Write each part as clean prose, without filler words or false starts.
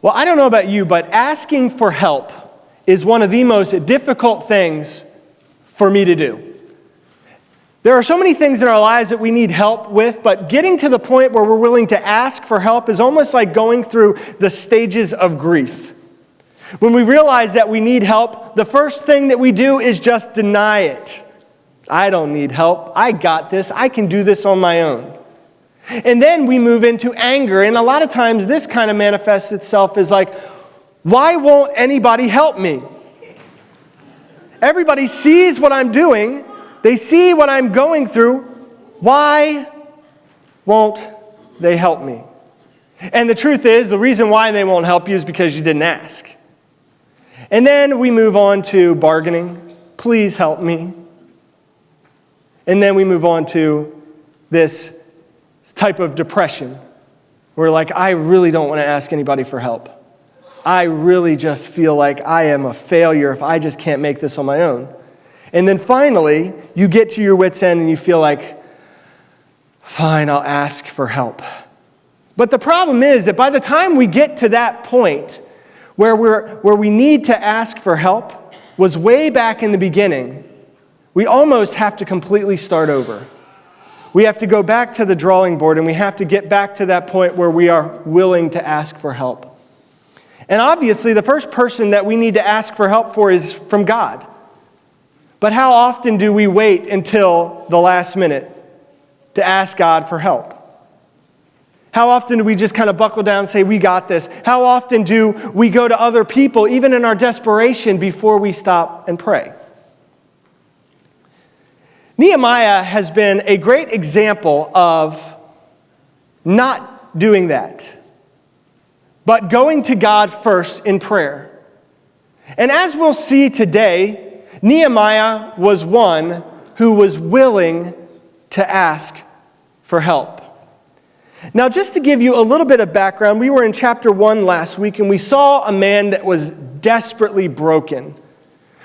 Well, I don't know about you, but asking for help is one of the most difficult things for me to do. There are so many things in our lives that we need help with, but getting to the point where we're willing to ask for help is almost like going through the stages of grief. When we realize that we need help, the first thing that we do is just deny it. I don't need help. I got this. I can do this on my own. And then we move into anger, and a lot of times this kind of manifests itself as like, why won't anybody help me? Everybody sees what I'm doing. They see what I'm going through. Why won't they help me? And the truth is, the reason why they won't help you is because you didn't ask. And then we move on to bargaining. Please help me. And then we move on to this type of depression. We're like, I really don't want to ask anybody for help. I really just feel like I am a failure if I just can't make this on my own. And then finally, you get to your wit's end and you feel like, fine, I'll ask for help. But the problem is that by the time we get to that point where we need to ask for help was way back in the beginning, we almost have to completely start over. We have to go back to the drawing board and we have to get back to that point where we are willing to ask for help. And obviously, the first person that we need to ask for help for is from God. But how often do we wait until the last minute to ask God for help? How often do we just kind of buckle down and say, we got this? How often do we go to other people, even in our desperation, before we stop and pray? Nehemiah has been a great example of not doing that, but going to God first in prayer. And as we'll see today, Nehemiah was one who was willing to ask for help. Now, just to give you a little bit of background, we were in chapter 1 last week, and we saw a man that was desperately broken.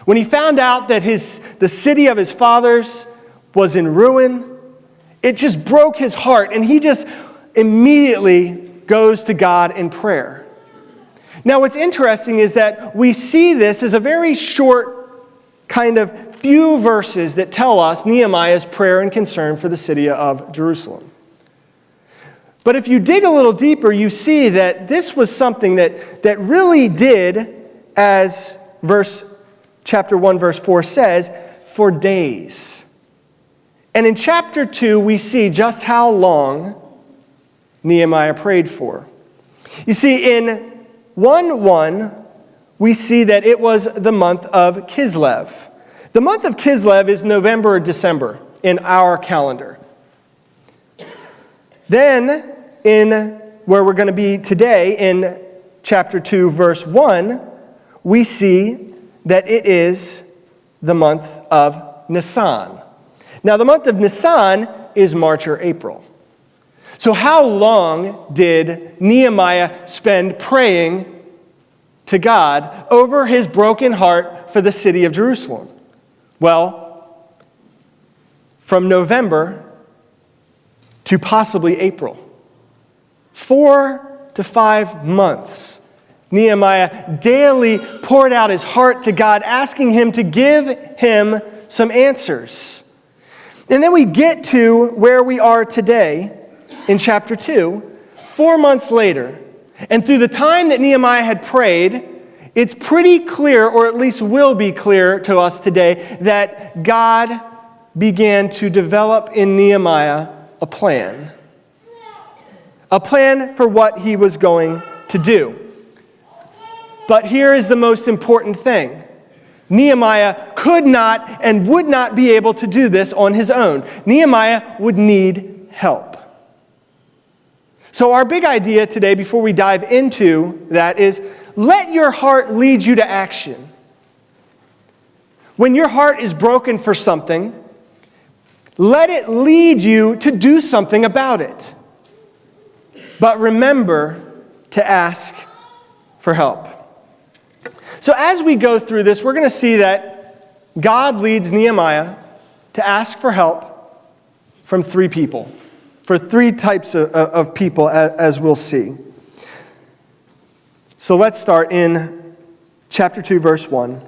When he found out that the city of his fathers was in ruin, it just broke his heart, and he just immediately goes to God in prayer. Now, what's interesting is that we see this as a very short kind of few verses that tell us Nehemiah's prayer and concern for the city of Jerusalem. But if you dig a little deeper, you see that this was something that really did, as chapter 1, verse 4 says, for days. And in chapter 2, we see just how long Nehemiah prayed for. You see, in 1:1, we see that it was the month of Kislev. The month of Kislev is November or December in our calendar. Then, in where we're going to be today, in chapter 2, verse 1, we see that it is the month of Nisan. Now, the month of Nisan is March or April. So how long did Nehemiah spend praying to God over his broken heart for the city of Jerusalem? Well, from November to possibly April. 4 to 5 months. Nehemiah daily poured out his heart to God, asking him to give him some answers. And then we get to where we are today in chapter 2, 4 months later. And through the time that Nehemiah had prayed, it's pretty clear, or at least will be clear to us today, that God began to develop in Nehemiah a plan. A plan for what he was going to do. But here is the most important thing. Nehemiah could not and would not be able to do this on his own. Nehemiah would need help. So our big idea today, before we dive into that, is let your heart lead you to action. When your heart is broken for something, let it lead you to do something about it. But remember to ask for help. So as we go through this, we're going to see that God leads Nehemiah to ask for help from 3 people. For 3 types of people, as we'll see. So let's start in chapter 2, verse 1.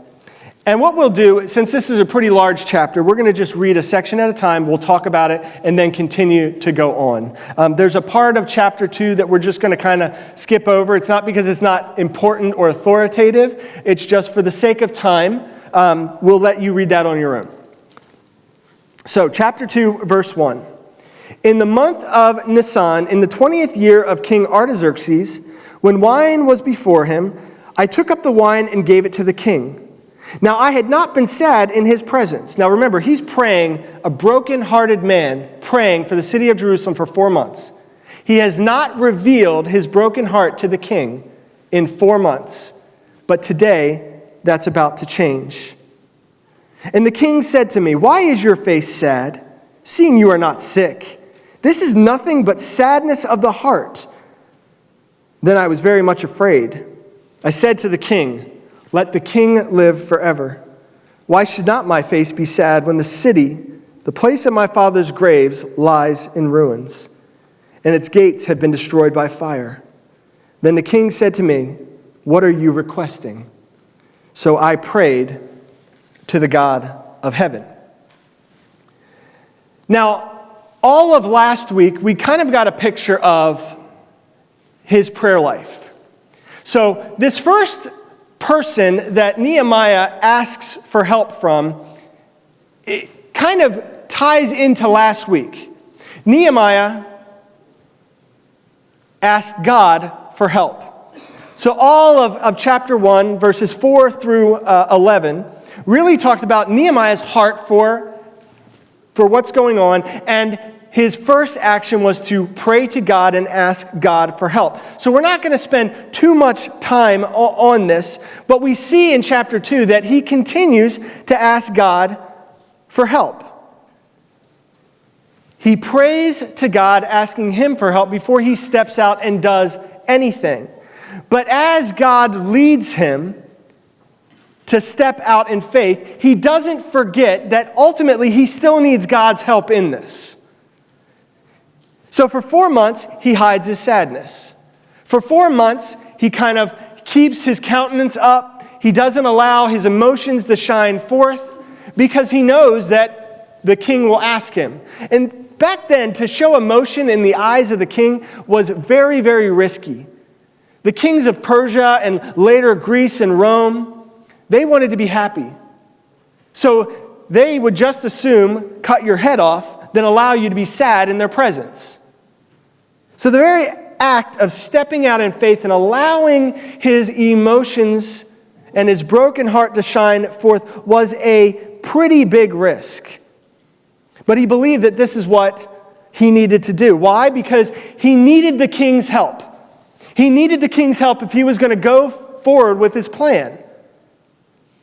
And what we'll do, since this is a pretty large chapter, we're going to just read a section at a time. We'll talk about it and then continue to go on. There's a part of chapter 2 that we're just going to kind of skip over. It's not because it's not important or authoritative. It's just for the sake of time. We'll let you read that on your own. So, chapter 2, verse 1. In the month of Nisan, in the 20th year of King Artaxerxes, when wine was before him, I took up the wine and gave it to the king. Now I had not been sad in his presence. Now remember, he's praying, a broken-hearted man, praying for the city of Jerusalem for 4 months. He has not revealed his broken heart to the king in 4 months. But today, that's about to change. And the king said to me, "Why is your face sad, seeing you are not sick? This is nothing but sadness of the heart." Then I was very much afraid. I said to the king, "Let the king live forever. Why should not my face be sad when the city, the place of my father's graves, lies in ruins, and its gates have been destroyed by fire?" Then the king said to me, "What are you requesting?" So I prayed to the God of heaven. Now, all of last week, we kind of got a picture of his prayer life. So this first person that Nehemiah asks for help from, it kind of ties into last week. Nehemiah asked God for help. So all of chapter 1, verses 4 through 11, really talked about Nehemiah's heart for what's going on, and his first action was to pray to God and ask God for help. So we're not going to spend too much time on this, but we see in chapter 2 that he continues to ask God for help. He prays to God, asking him for help before he steps out and does anything. But as God leads him to step out in faith, he doesn't forget that ultimately he still needs God's help in this. So for 4 months, he hides his sadness. For 4 months, he kind of keeps his countenance up. He doesn't allow his emotions to shine forth because he knows that the king will ask him. And back then, to show emotion in the eyes of the king was very, very risky. The kings of Persia and later Greece and Rome, they wanted to be happy. So they would just assume cut your head off than allow you to be sad in their presence. So the very act of stepping out in faith and allowing his emotions and his broken heart to shine forth was a pretty big risk. But he believed that this is what he needed to do. Why? Because he needed the king's help. He needed the king's help if he was going to go forward with his plan.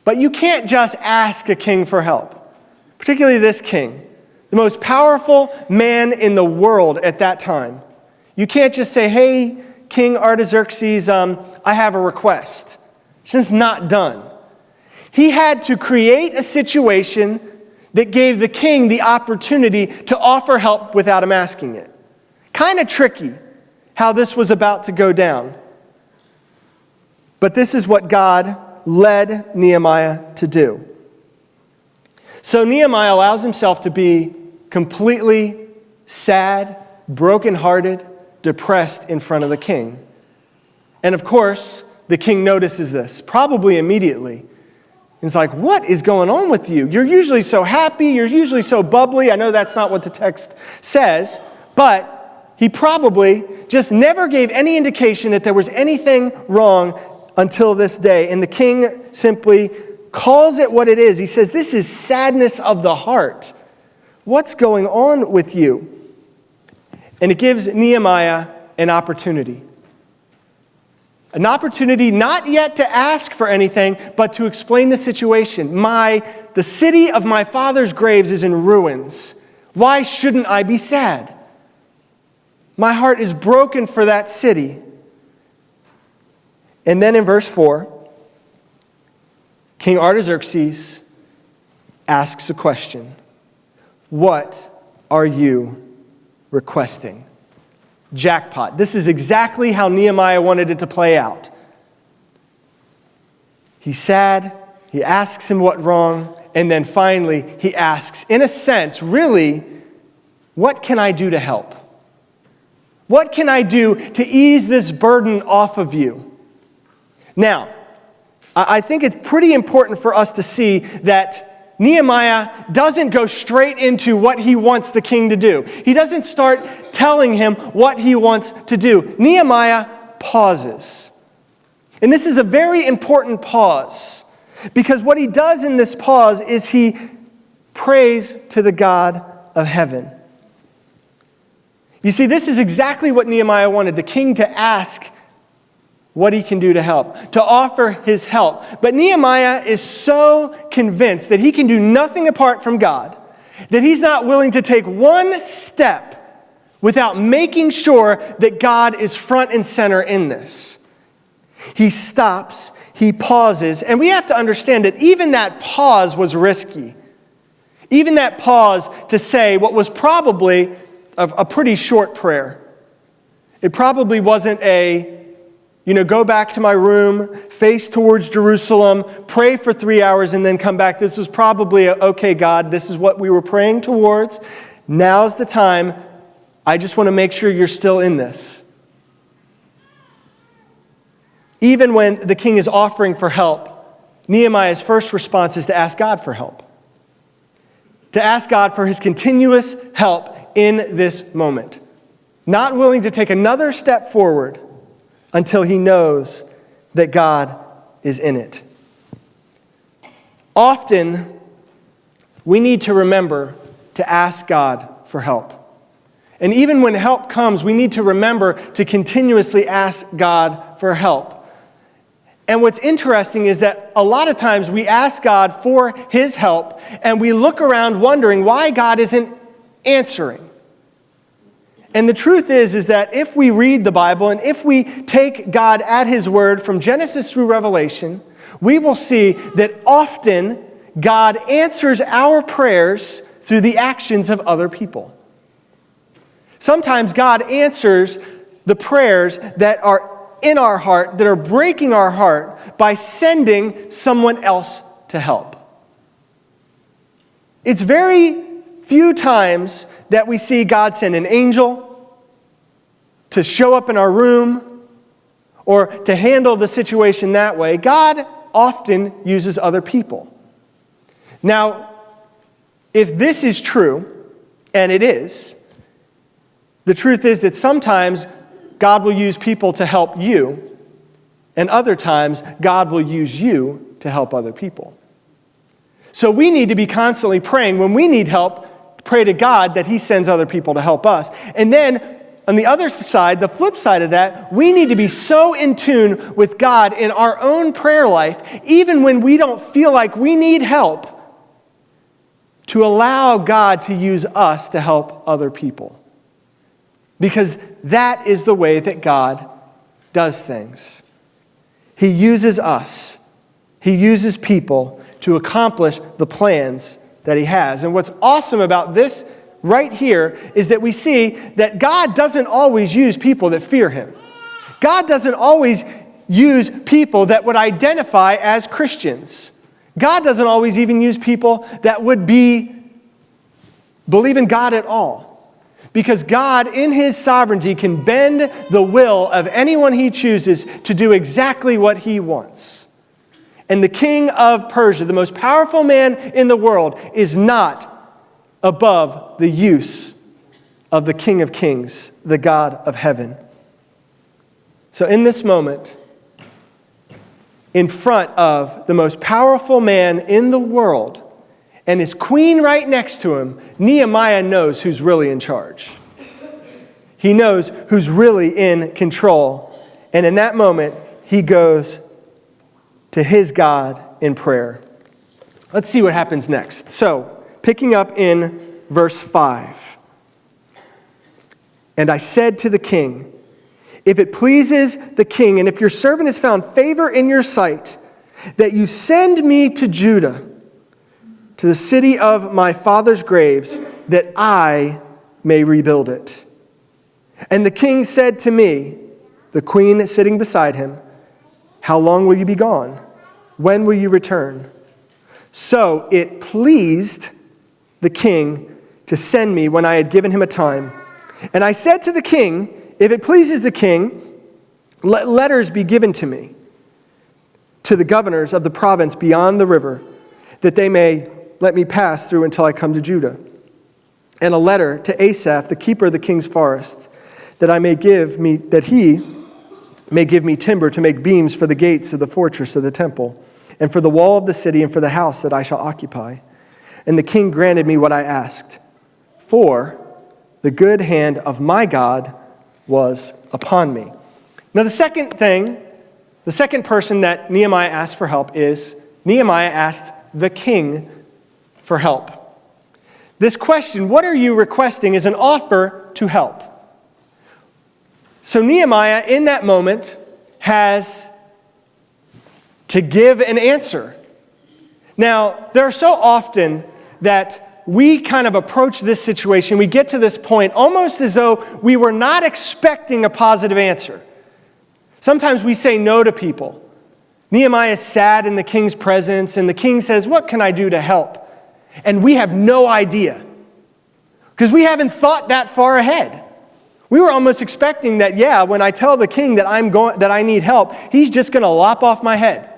But you can't just ask a king for help, particularly this king, the most powerful man in the world at that time. You can't just say, "Hey, King Artaxerxes, I have a request." It's just not done. He had to create a situation that gave the king the opportunity to offer help without him asking it. Kind of tricky how this was about to go down. But this is what God led Nehemiah to do. So Nehemiah allows himself to be completely sad, brokenhearted, depressed in front of the king. And of course, the king notices this, probably immediately. It's like, "What is going on with you? You're usually so happy. You're usually so bubbly." I know that's not what the text says, but he probably just never gave any indication that there was anything wrong until this day. And the king simply calls it what it is. He says, "This is sadness of the heart. What's going on with you?" And it gives Nehemiah an opportunity. An opportunity not yet to ask for anything, but to explain the situation. The city of my father's graves is in ruins. Why shouldn't I be sad? My heart is broken for that city. And then in verse 4, King Artaxerxes asks a question. What are you requesting? Jackpot. This is exactly how Nehemiah wanted it to play out. He's sad. He asks him what's wrong. And then finally, he asks, in a sense, really, what can I do to help? What can I do to ease this burden off of you? Now, I think it's pretty important for us to see that Nehemiah doesn't go straight into what he wants the king to do. He doesn't start telling him what he wants to do. Nehemiah pauses. And this is a very important pause, because what he does in this pause is he prays to the God of heaven. You see, this is exactly what Nehemiah wanted, the king to ask what he can do to help, to offer his help. But Nehemiah is so convinced that he can do nothing apart from God, that he's not willing to take one step without making sure that God is front and center in this. He stops, he pauses, and we have to understand that even that pause was risky. Even that pause to say what was probably a pretty short prayer. It probably wasn't go back to my room, face towards Jerusalem, pray for 3 hours, and then come back. This was probably, okay, God, this is what we were praying towards. Now's the time. I just want to make sure you're still in this. Even when the king is offering for help, Nehemiah's first response is to ask God for help. To ask God for his continuous help in this moment. Not willing to take another step forward until he knows that God is in it. Often, we need to remember to ask God for help. And even when help comes, we need to remember to continuously ask God for help. And what's interesting is that a lot of times we ask God for his help, and we look around wondering why God isn't answering. And the truth is that if we read the Bible and if we take God at his word from Genesis through Revelation, we will see that often God answers our prayers through the actions of other people. Sometimes God answers the prayers that are in our heart, that are breaking our heart, by sending someone else to help. It's very few times that we see God send an angel to show up in our room or to handle the situation that way. God often uses other people. Now, if this is true, and it is, the truth is that sometimes God will use people to help you, and other times God will use you to help other people. So we need to be constantly praying. When we need help, pray to God that he sends other people to help us. And then on the other side, the flip side of that, we need to be so in tune with God in our own prayer life, even when we don't feel like we need help, to allow God to use us to help other people. Because that is the way that God does things. He uses us. He uses people to accomplish the plans that he has. And what's awesome about this right here is that we see that God doesn't always use people that fear him. God doesn't always use people that would identify as Christians. God doesn't always even use people that would believe in God at all. Because God, in his sovereignty, can bend the will of anyone he chooses to do exactly what he wants. And the king of Persia, the most powerful man in the world, is not above the use of the King of Kings, the God of heaven. So in this moment, in front of the most powerful man in the world, and his queen right next to him, Nehemiah knows who's really in charge. He knows who's really in control. And in that moment, he goes to his God in prayer. Let's see what happens next. So, picking up in verse 5. And I said to the king, if it pleases the king, and if your servant has found favor in your sight, that you send me to Judah, to the city of my father's graves, that I may rebuild it. And the king said to me, the queen sitting beside him, how long will you be gone? when will you return?" So it pleased the king to send me when I had given him a time. And I said to the king, "If it pleases the king, let letters be given to me, to the governors of the province beyond the river, that they may let me pass through until I come to Judah. And a letter to Asaph, the keeper of the king's forest, that he may give me timber to make beams for the gates of the fortress of the temple, and for the wall of the city, and for the house that I shall occupy." And the king granted me what I asked, for the good hand of my God was upon me. Now the second person that Nehemiah asked for help is Nehemiah asked the king for help. This question, "What are you requesting?" is an offer to help. So Nehemiah, in that moment, has to give an answer. Now, there are so often that we kind of approach this situation, we get to this point almost as though we were not expecting a positive answer. Sometimes we say no to people. Nehemiah is sad in the king's presence, and the king says, "What can I do to help?" And we have no idea, because we haven't thought that far ahead. We were almost expecting that, when I tell the king that I need help, he's just going to lop off my head.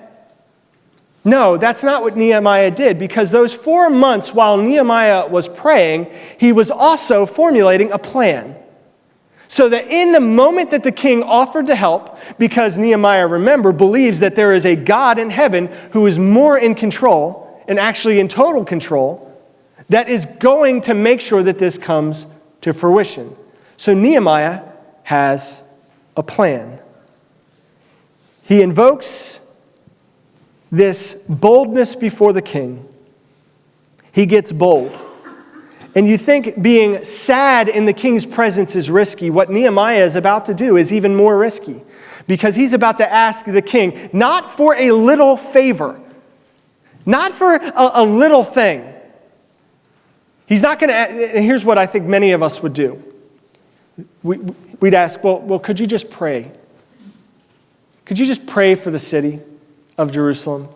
No, that's not what Nehemiah did, because those 4 months while Nehemiah was praying, he was also formulating a plan. So that in the moment that the king offered to help, because Nehemiah, remember, believes that there is a God in heaven who is more in control, and actually in total control, that is going to make sure that this comes to fruition. So Nehemiah has a plan. He invokes this boldness before the king. He gets bold. And you think being sad in the king's presence is risky. What Nehemiah is about to do is even more risky, because he's about to ask the king not for a little favor, not for a little thing. He's not going to, and here's what I think many of us would do. We'd ask, well, could you just pray? Could you just pray for the city of Jerusalem?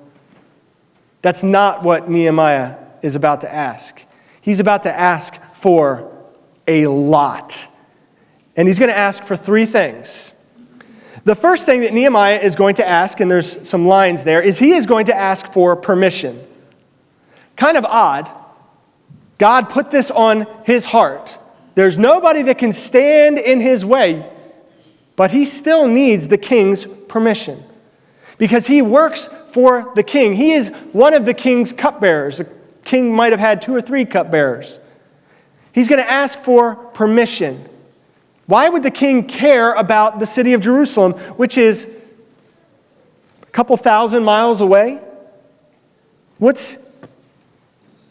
That's not what Nehemiah is about to ask. He's about to ask for a lot. And he's going to ask for 3 things. The first thing that Nehemiah is going to ask, and there's some lines there, is he is going to ask for permission. Kind of odd. God put this on his heart. There's nobody that can stand in his way, but he still needs the king's permission, because he works for the king. He is one of the king's cupbearers. The king might have had 2 or 3 cupbearers. He's going to ask for permission. Why would the king care about the city of Jerusalem, which is a couple thousand miles away? What's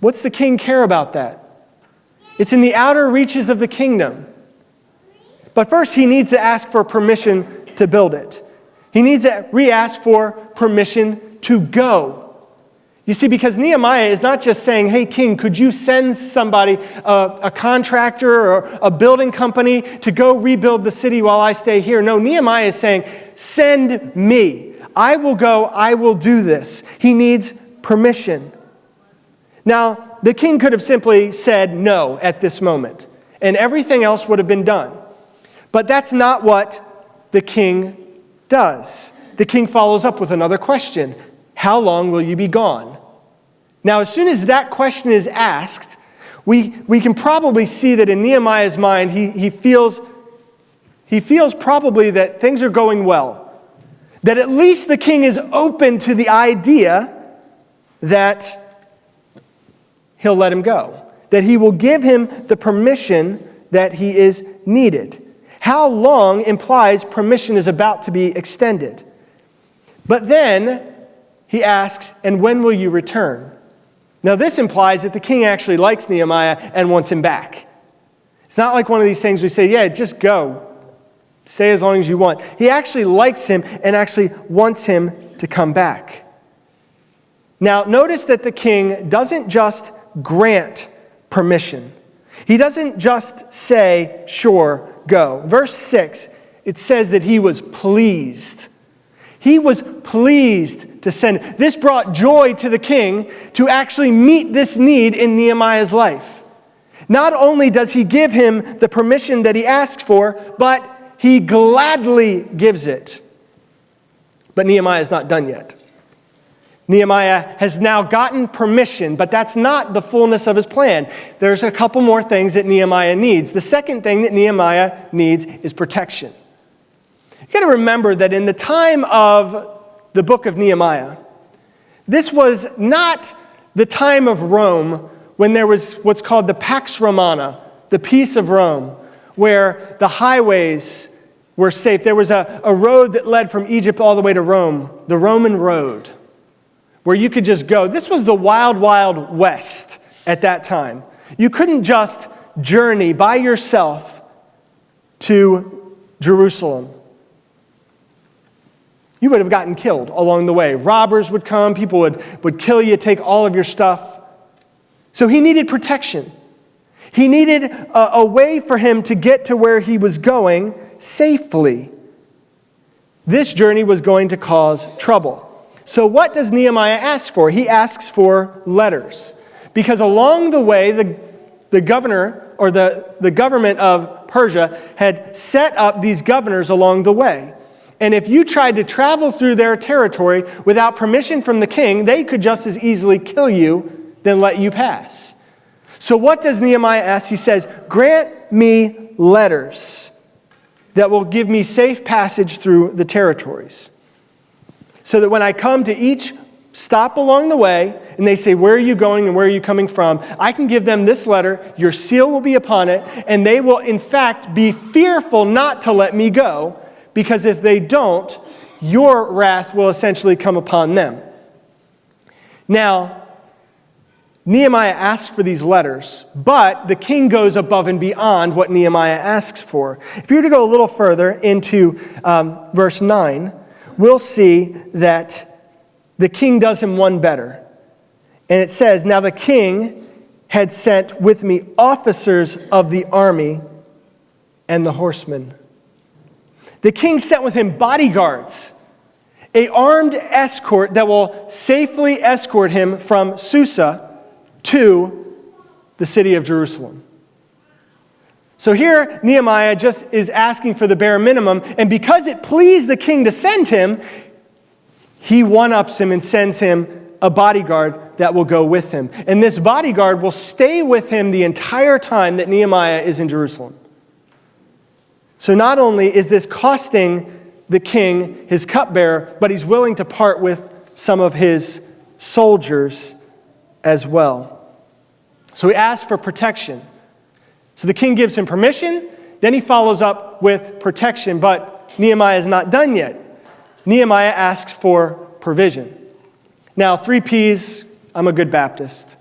the king care about that? It's in the outer reaches of the kingdom. But first, he needs to ask for permission to build it. He needs to re-ask for permission to go. You see, because Nehemiah is not just saying, "Hey, king, could you send somebody, a contractor or a building company to go rebuild the city while I stay here?" No, Nehemiah is saying, "Send me. I will go. I will do this." He needs permission. Now, the king could have simply said no at this moment, and everything else would have been done. But that's not what the king does. The king follows up with another question. "How long will you be gone?" Now, as soon as that question is asked, we can probably see that in Nehemiah's mind, he feels probably that things are going well. That at least the king is open to the idea that he'll let him go. That he will give him the permission that he is needed. How long implies permission is about to be extended. But then he asks, "And when will you return?" Now this implies that the king actually likes Nehemiah and wants him back. It's not like one of these things we say, "Yeah, just go. Stay as long as you want." He actually likes him and actually wants him to come back. Now notice that the king doesn't just grant permission. He doesn't just say, "Sure, go." Verse 6, it says that he was pleased. He was pleased to send. This brought joy to the king to actually meet this need in Nehemiah's life. Not only does he give him the permission that he asked for, but he gladly gives it. But Nehemiah is not done yet. Nehemiah has now gotten permission, but that's not the fullness of his plan. There's a couple more things that Nehemiah needs. The second thing that Nehemiah needs is protection. You got to remember that in the time of the book of Nehemiah, this was not the time of Rome when there was what's called the Pax Romana, the peace of Rome, where the highways were safe. There was a road that led from Egypt all the way to Rome, the Roman road, where you could just go. This was the wild, wild west at that time. You couldn't just journey by yourself to Jerusalem. You would have gotten killed along the way. Robbers would come, people would kill you, take all of your stuff. So he needed protection. He needed a way for him to get to where he was going safely. This journey was going to cause trouble. So what does Nehemiah ask for? He asks for letters. Because along the way, the governor or the government of Persia had set up these governors along the way. And if you tried to travel through their territory without permission from the king, they could just as easily kill you than let you pass. So what does Nehemiah ask? He says, grant me letters that will give me safe passage through the territories, so that when I come to each stop along the way, and they say, where are you going and where are you coming from? I can give them this letter, your seal will be upon it, and they will in fact be fearful not to let me go, because if they don't, your wrath will essentially come upon them. Now, Nehemiah asks for these letters, but the king goes above and beyond what Nehemiah asks for. If you were to go a little further into verse 9, we'll see that the king does him one better. And it says, now the king had sent with me officers of the army and the horsemen. The king sent with him bodyguards, an armed escort that will safely escort him from Susa to the city of Jerusalem. So here, Nehemiah just is asking for the bare minimum, and because it pleased the king to send him, he one-ups him and sends him a bodyguard that will go with him. And this bodyguard will stay with him the entire time that Nehemiah is in Jerusalem. So not only is this costing the king his cupbearer, but he's willing to part with some of his soldiers as well. So he asks for protection. So the king gives him permission, then he follows up with protection, but Nehemiah is not done yet. Nehemiah asks for provision. Now, 3 P's, I'm a good Baptist.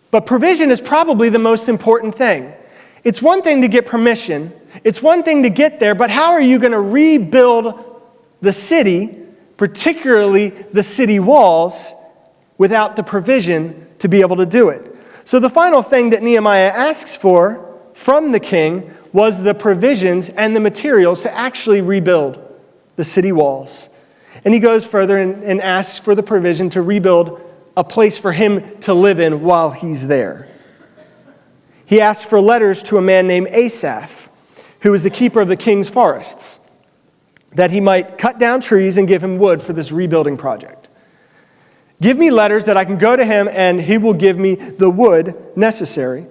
But provision is probably the most important thing. It's one thing to get permission, it's one thing to get there, but how are you going to rebuild the city, particularly the city walls, without the provision to be able to do it? So the final thing that Nehemiah asks for from the king was the provisions and the materials to actually rebuild the city walls. And he goes further and asks for the provision to rebuild a place for him to live in while he's there. He asks for letters to a man named Asaph, who is the keeper of the king's forests, that he might cut down trees and give him wood for this rebuilding project. Give me letters that I can go to him and he will give me the wood necessary.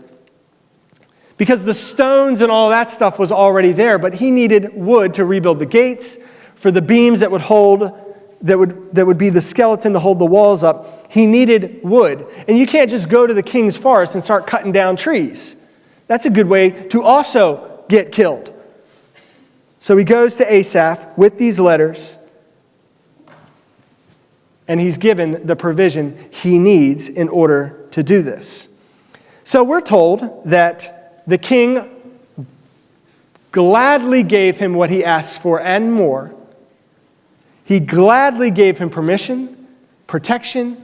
Because the stones and all that stuff was already there, but he needed wood to rebuild the gates, for the beams that would hold, that would be the skeleton to hold the walls up. He needed wood. And you can't just go to the king's forest and start cutting down trees. That's a good way to also get killed. So he goes to Asaph with these letters, and he's given the provision he needs in order to do this. So we're told that the king gladly gave him what he asked for and more. He gladly gave him permission, protection,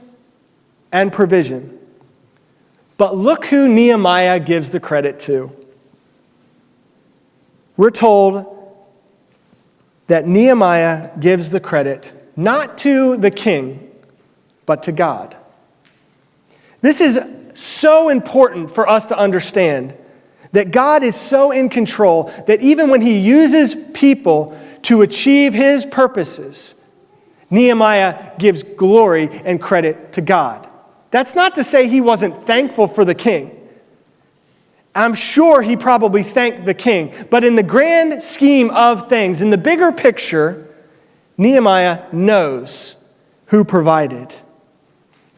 and provision. But look who Nehemiah gives the credit to. We're told that Nehemiah gives the credit not to the king, but to God. This is so important for us to understand that God is so in control that even when he uses people to achieve his purposes, Nehemiah gives glory and credit to God. That's not to say he wasn't thankful for the king. I'm sure he probably thanked the king. But in the grand scheme of things, in the bigger picture, Nehemiah knows who provided.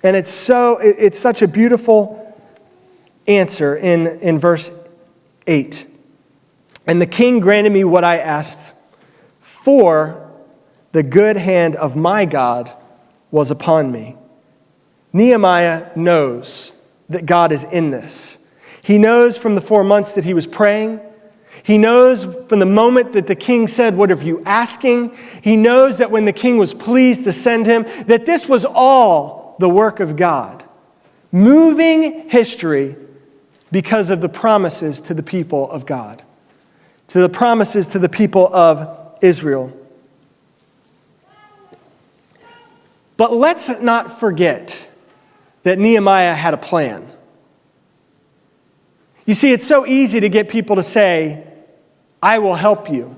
And it's such a beautiful answer in verse 8. And the king granted me what I asked, for the good hand of my God was upon me. Nehemiah knows that God is in this. He knows from the 4 months that he was praying. He knows from the moment that the king said, "What are you asking?" He knows that when the king was pleased to send him, that this was all the work of God, moving history because of the promises to the people of God, to the promises to the people of Israel. But let's not forget that Nehemiah had a plan. You see, it's so easy to get people to say, "I will help you."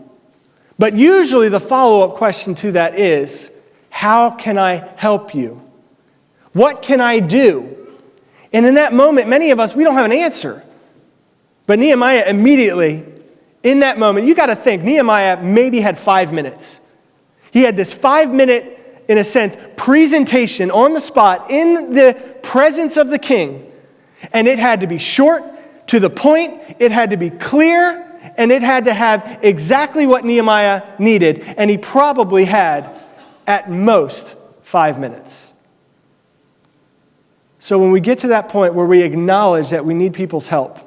But usually the follow-up question to that is, "How can I help you? What can I do?" And in that moment, many of us, we don't have an answer. But Nehemiah immediately, in that moment, you got to think, Nehemiah maybe had 5 minutes. He had this 5-minute, in a sense, presentation on the spot in the presence of the king. And it had to be short, to the point, it had to be clear, and it had to have exactly what Nehemiah needed. And he probably had, at most, 5 minutes. So when we get to that point where we acknowledge that we need people's help,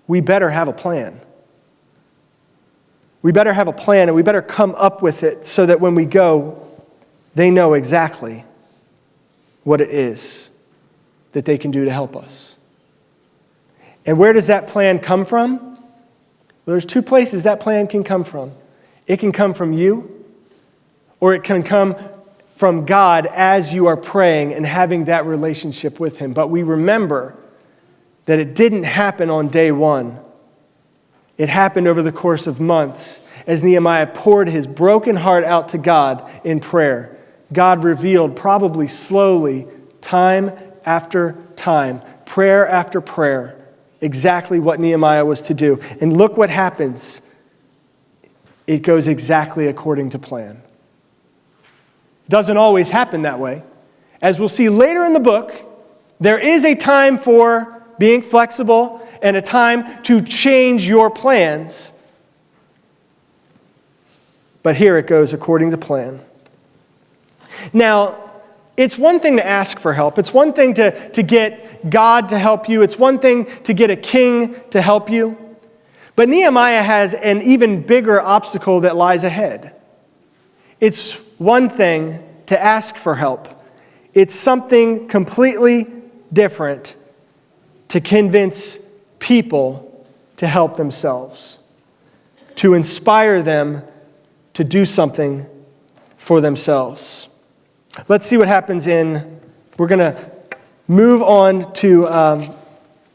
we better have a plan. We better have a plan, and we better come up with it so that when we go, they know exactly what it is that they can do to help us. And where does that plan come from? Well, there's 2 places that plan can come from. It can come from you, or it can come from God as you are praying and having that relationship with him. But we remember that it didn't happen on day one. It happened over the course of months as Nehemiah poured his broken heart out to God in prayer. God revealed, probably slowly, time after time, prayer after prayer, exactly what Nehemiah was to do. And look what happens. It goes exactly according to plan. It doesn't always happen that way. As we'll see later in the book, there is a time for being flexible and a time to change your plans. But here it goes according to plan. Now, it's one thing to ask for help. It's one thing to get God to help you. It's one thing to get a king to help you. But Nehemiah has an even bigger obstacle that lies ahead. It's one thing to ask for help. It's something completely different to convince people to help themselves, to inspire them to do something for themselves. Let's see what happens we're going to move on to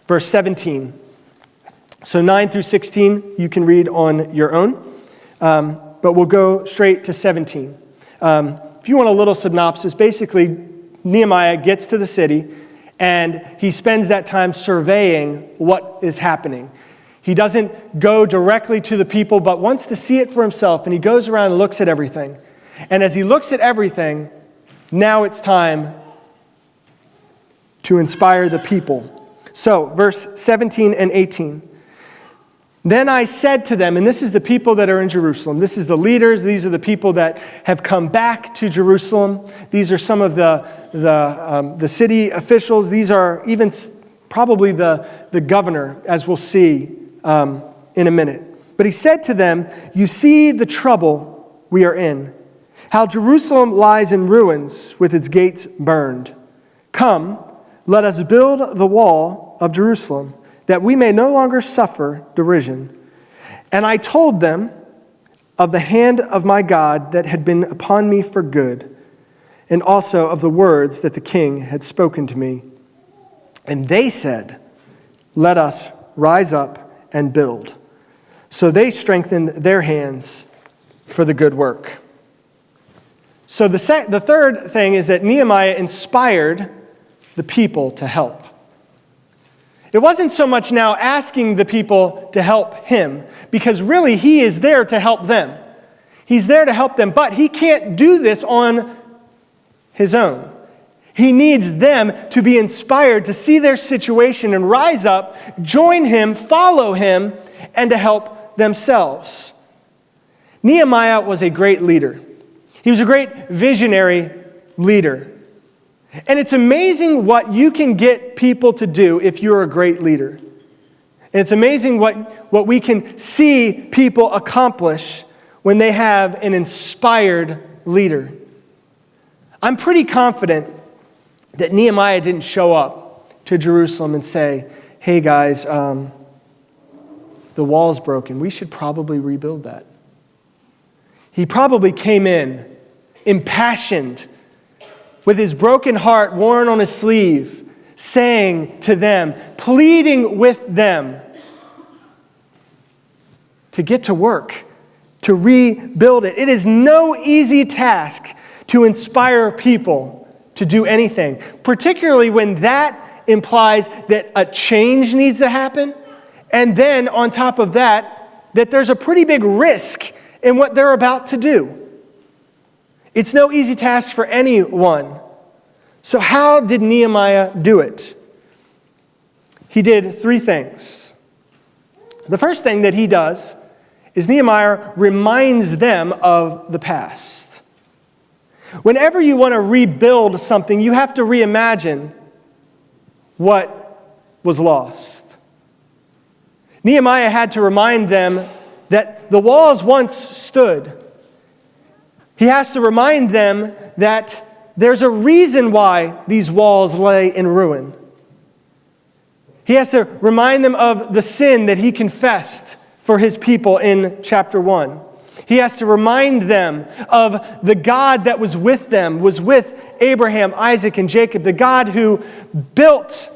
verse 17. So 9 through 16, you can read on your own, but we'll go straight to 17. If you want a little synopsis, basically Nehemiah gets to the city and he spends that time surveying what is happening. He doesn't go directly to the people, but wants to see it for himself, and he goes around and looks at everything. And as he looks at everything, now it's time to inspire the people. So, verse 17 and 18. Then I said to them, and this is the people that are in Jerusalem. This is the leaders. These are the people that have come back to Jerusalem. These are some of the city officials. These are even probably the governor, as we'll see in a minute. But he said to them, "You see the trouble we are in, how Jerusalem lies in ruins with its gates burned. Come, let us build the wall of Jerusalem, that we may no longer suffer derision." And I told them of the hand of my God that had been upon me for good, and also of the words that the king had spoken to me. And they said, let us rise up and build. So they strengthened their hands for the good work. So the third thing is that Nehemiah inspired the people to help. It wasn't so much now asking the people to help him, because really he is there to help them. He's there to help them, but he can't do this on his own. He needs them to be inspired to see their situation and rise up, join him, follow him, and to help themselves. Nehemiah was a great leader. He was a great visionary leader. And it's amazing what you can get people to do if you're a great leader. And it's amazing what we can see people accomplish when they have an inspired leader. I'm pretty confident that Nehemiah didn't show up to Jerusalem and say, hey guys, the wall's broken. We should probably rebuild that. He probably came in impassioned, with his broken heart worn on his sleeve, saying to them, pleading with them to get to work, to rebuild it. It is no easy task to inspire people to do anything, particularly when that implies that a change needs to happen, and then on top of that, that there's a pretty big risk in what they're about to do. It's no easy task for anyone. So how did Nehemiah do it? He did three things. The first thing that he does is Nehemiah reminds them of the past. Whenever you want to rebuild something, you have to reimagine what was lost. Nehemiah had to remind them that the walls once stood. He has to remind them that there's a reason why these walls lay in ruin. He has to remind them of the sin that he confessed for his people in chapter 1. He has to remind them of the God that was with them, was with Abraham, Isaac, and Jacob, the God who built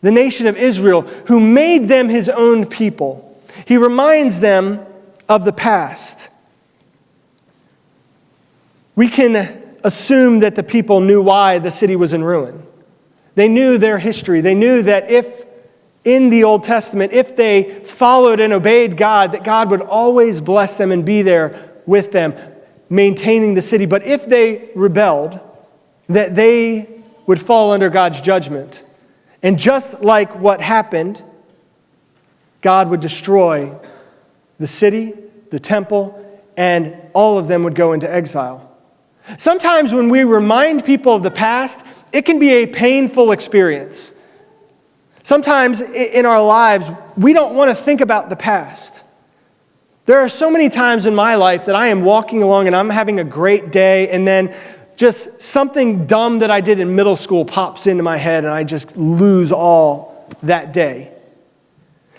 the nation of Israel, who made them his own people. He reminds them of the past. We can assume that the people knew why the city was in ruin. They knew their history. They knew that if in the Old Testament, if they followed and obeyed God, that God would always bless them and be there with them, maintaining the city. But if they rebelled, that they would fall under God's judgment. And just like what happened, God would destroy the city, the temple, and all of them would go into exile. Sometimes when we remind people of the past, it can be a painful experience. Sometimes in our lives, we don't want to think about the past. There are so many times in my life that I am walking along and I'm having a great day, and then just something dumb that I did in middle school pops into my head and I just lose all that day.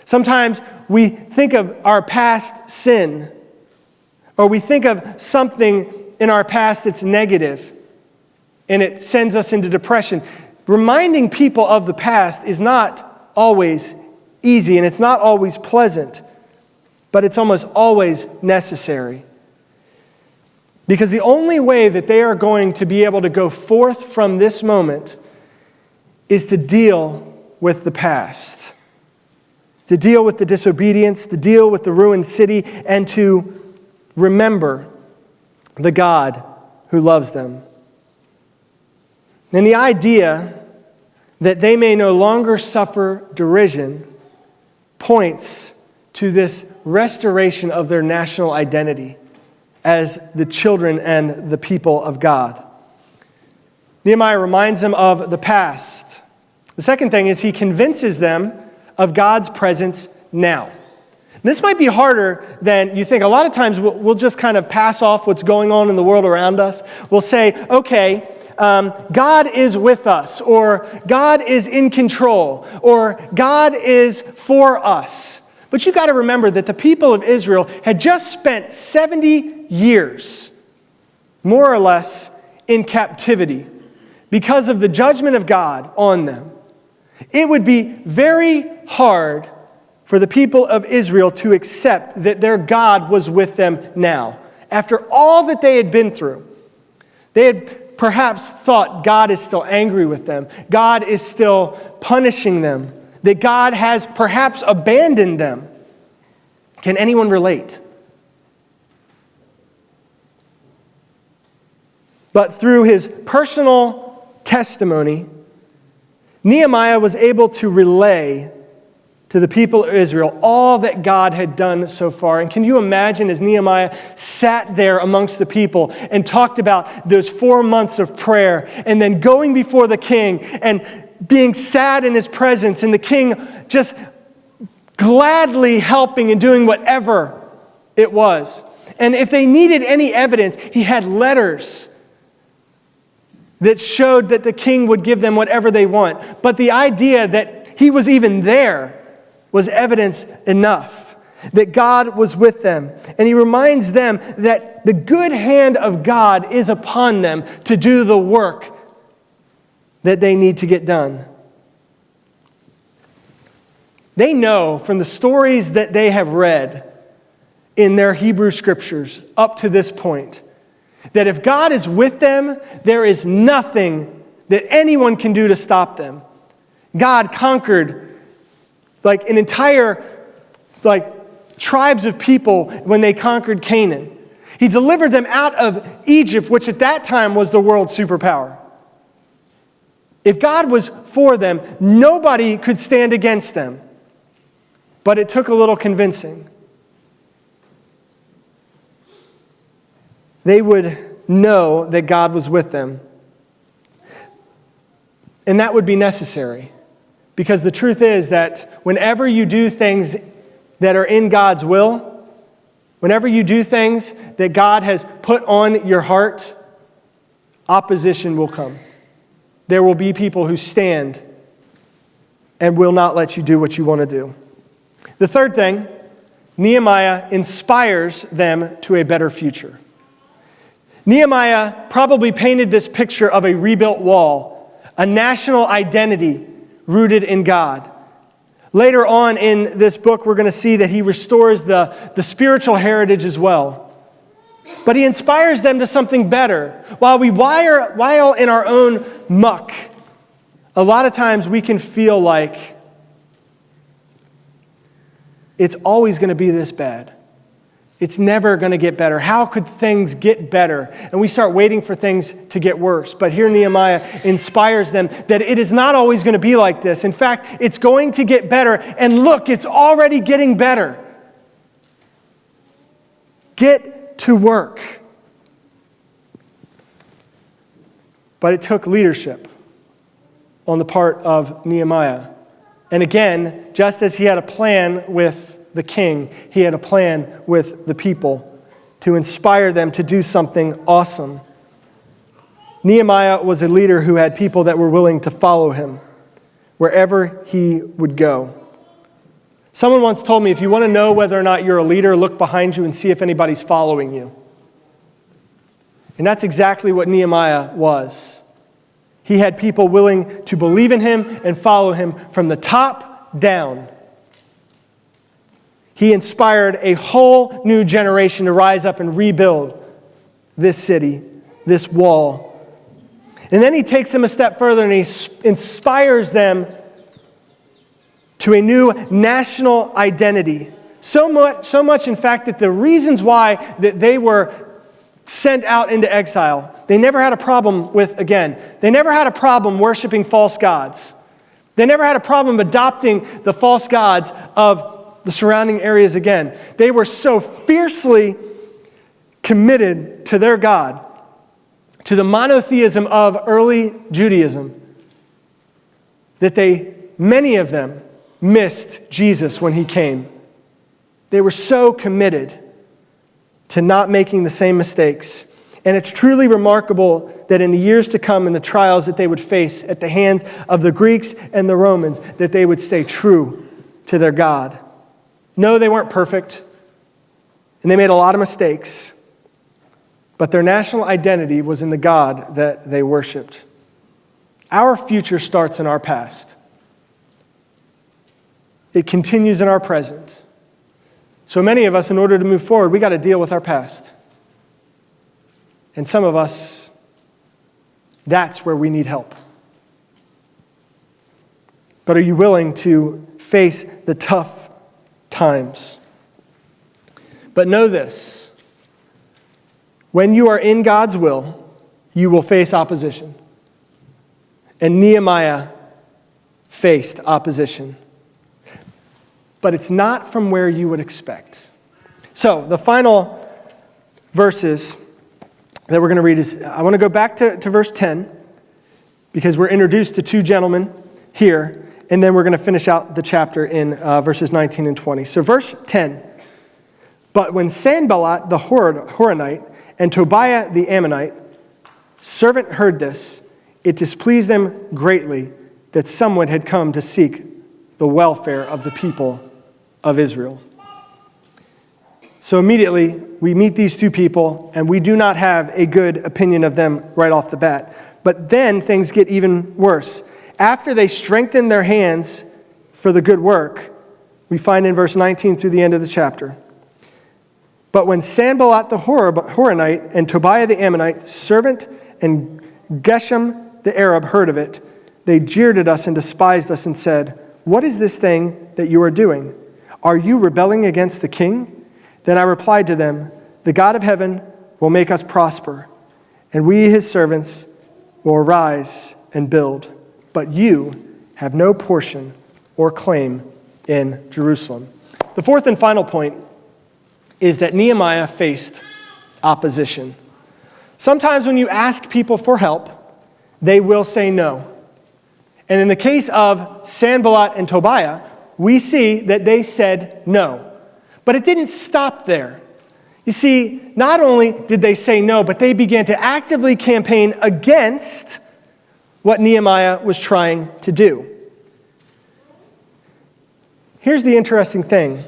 Sometimes we think of our past sin, or we think of something in our past that's negative, and it sends us into depression. Reminding people of the past is not always easy, and it's not always pleasant, but it's almost always necessary. Because the only way that they are going to be able to go forth from this moment is to deal with the past, to deal with the disobedience, to deal with the ruined city, and to remember the God who loves them. And the idea that they may no longer suffer derision points to this restoration of their national identity as the children and the people of God. Nehemiah reminds them of the past. The second thing is he convinces them of God's presence now. This might be harder than you think. A lot of times we'll just kind of pass off what's going on in the world around us. We'll say, okay, God is with us, or God is in control, or God is for us. But you got to remember that the people of Israel had just spent 70 years, more or less, in captivity because of the judgment of God on them. It would be very hard for the people of Israel to accept that their God was with them now. After all that they had been through, they had perhaps thought God is still angry with them. God is still punishing them. That God has perhaps abandoned them. Can anyone relate? But through his personal testimony, Nehemiah was able to relay to the people of Israel all that God had done so far. And can you imagine as Nehemiah sat there amongst the people and talked about those 4 months of prayer and then going before the king and being sad in his presence and the king just gladly helping and doing whatever it was. And if they needed any evidence, he had letters that showed that the king would give them whatever they want. But the idea that he was even there was evidence enough that God was with them. And he reminds them that the good hand of God is upon them to do the work that they need to get done. They know from the stories that they have read in their Hebrew scriptures up to this point that if God is with them, there is nothing that anyone can do to stop them. God conquered like an entire tribes of people when they conquered Canaan. He delivered them out of Egypt, which at that time was the world's superpower. If God was for them, nobody could stand against them. But it took a little convincing. They would know that God was with them. And that would be necessary. Because the truth is that whenever you do things that are in God's will, whenever you do things that God has put on your heart, opposition will come. There will be people who stand and will not let you do what you want to do. The third thing, Nehemiah inspires them to a better future. Nehemiah probably painted this picture of a rebuilt wall, a national identity rooted in God. Later on in this book, we're going to see that he restores the spiritual heritage as well. But he inspires them to something better. While we while in our own muck, a lot of times we can feel like it's always going to be this bad. It's never going to get better. How could things get better? And we start waiting for things to get worse. But here Nehemiah inspires them that it is not always going to be like this. In fact, it's going to get better. And look, it's already getting better. Get to work. But it took leadership on the part of Nehemiah. And again, just as he had a plan with the king, he had a plan with the people to inspire them to do something awesome. Nehemiah was a leader who had people that were willing to follow him wherever he would go. Someone once told me, if you want to know whether or not you're a leader, look behind you and see if anybody's following you. And that's exactly what Nehemiah was. He had people willing to believe in him and follow him from the top down. He inspired a whole new generation to rise up and rebuild this city, this wall. And then he takes them a step further and he inspires them to a new national identity. So much, in fact, that the reasons why that they were sent out into exile, they never had a problem with, again, they never had a problem worshiping false gods. They never had a problem adopting the false gods of the surrounding areas again. They were so fiercely committed to their God, to the monotheism of early Judaism, that many of them missed Jesus when he came. They were so committed to not making the same mistakes. And it's truly remarkable that in the years to come, in the trials that they would face at the hands of the Greeks and the Romans, that they would stay true to their God. No, they weren't perfect, and they made a lot of mistakes, but their national identity was in the God that they worshiped. Our future starts in our past. It continues in our present. So many of us, in order to move forward, we got to deal with our past. And some of us, that's where we need help. But are you willing to face the tough times? But know this: when you are in God's will, you will face opposition. And Nehemiah faced opposition. But it's not from where you would expect. So, the final verses that we're going to read is, I want to go back to verse 10, because we're introduced to two gentlemen here, and then we're going to finish out the chapter in verses 19 and 20. So, verse 10, but when Sanballat the Horonite and Tobiah the Ammonite servant heard this, it displeased them greatly that someone had come to seek the welfare of the people of Israel. So immediately, we meet these two people, and we do not have a good opinion of them right off the bat. But then things get even worse. After they strengthen their hands for the good work, we find in verse 19 through the end of the chapter. But when Sanballat the Horonite and Tobiah the Ammonite servant and Geshem the Arab heard of it, they jeered at us and despised us and said, "What is this thing that you are doing? Are you rebelling against the king?" Then I replied to them, "The God of heaven will make us prosper, and we, his servants, will arise and build. But you have no portion or claim in Jerusalem." The fourth and final point is that Nehemiah faced opposition. Sometimes when you ask people for help, they will say no. And in the case of Sanballat and Tobiah, we see that they said no. But it didn't stop there. You see, not only did they say no, but they began to actively campaign against what Nehemiah was trying to do. Here's the interesting thing.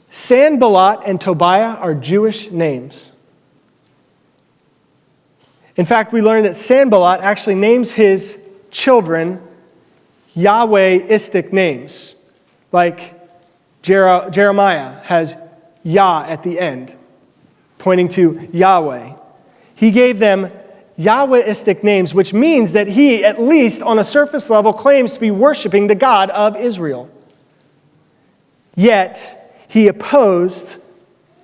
Sanballat and Tobiah are Jewish names. In fact, we learned that Sanballat actually names his children Yahwehistic names, like Jeremiah has Yah at the end, pointing to Yahweh. He gave them Yahwehistic names, which means that he, at least on a surface level, claims to be worshiping the God of Israel. Yet, he opposed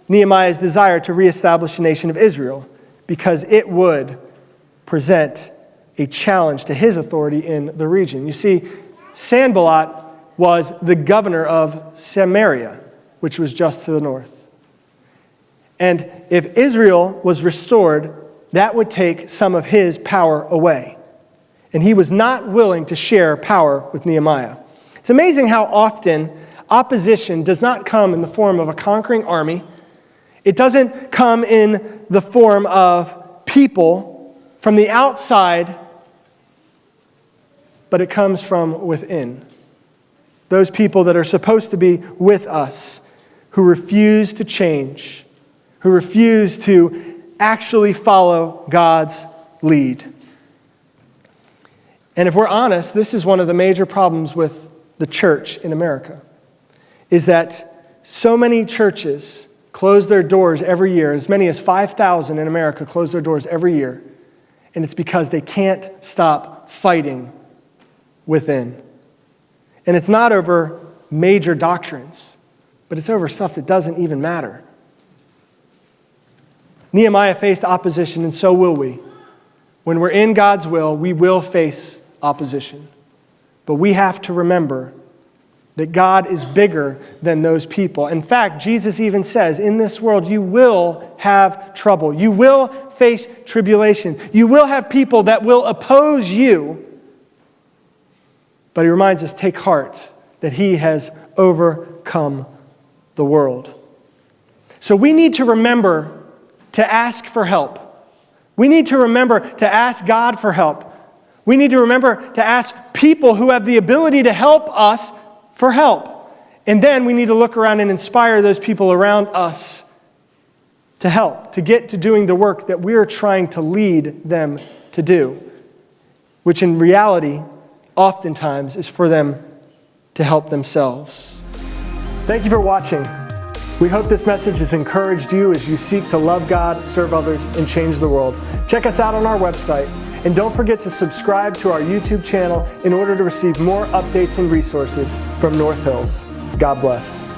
Nehemiah's desire to reestablish the nation of Israel because it would present a challenge to his authority in the region. You see, Sanballat was the governor of Samaria, which was just to the north. And if Israel was restored, that would take some of his power away. And he was not willing to share power with Nehemiah. It's amazing how often opposition does not come in the form of a conquering army. It doesn't come in the form of people from the outside, but it comes from within. Those people that are supposed to be with us, who refuse to change, who refuse to actually follow God's lead. And if we're honest, this is one of the major problems with the church in America, is that so many churches close their doors every year. As many as 5,000 in America close their doors every year. And it's because they can't stop fighting within. And it's not over major doctrines, but it's over stuff that doesn't even matter. Nehemiah faced opposition, and so will we. When we're in God's will, we will face opposition. But we have to remember that God is bigger than those people. In fact, Jesus even says, in this world you will have trouble. You will face tribulation. You will have people that will oppose you. But he reminds us, take heart, that he has overcome the world. So we need to remember to ask for help. We need to remember to ask God for help. We need to remember to ask people who have the ability to help us for help. And then we need to look around and inspire those people around us to help, to get to doing the work that we're trying to lead them to do, which in reality, oftentimes, is for them to help themselves. Thank you for watching. We hope this message has encouraged you as you seek to love God, serve others, and change the world. Check us out on our website, and don't forget to subscribe to our YouTube channel in order to receive more updates and resources from North Hills. God bless.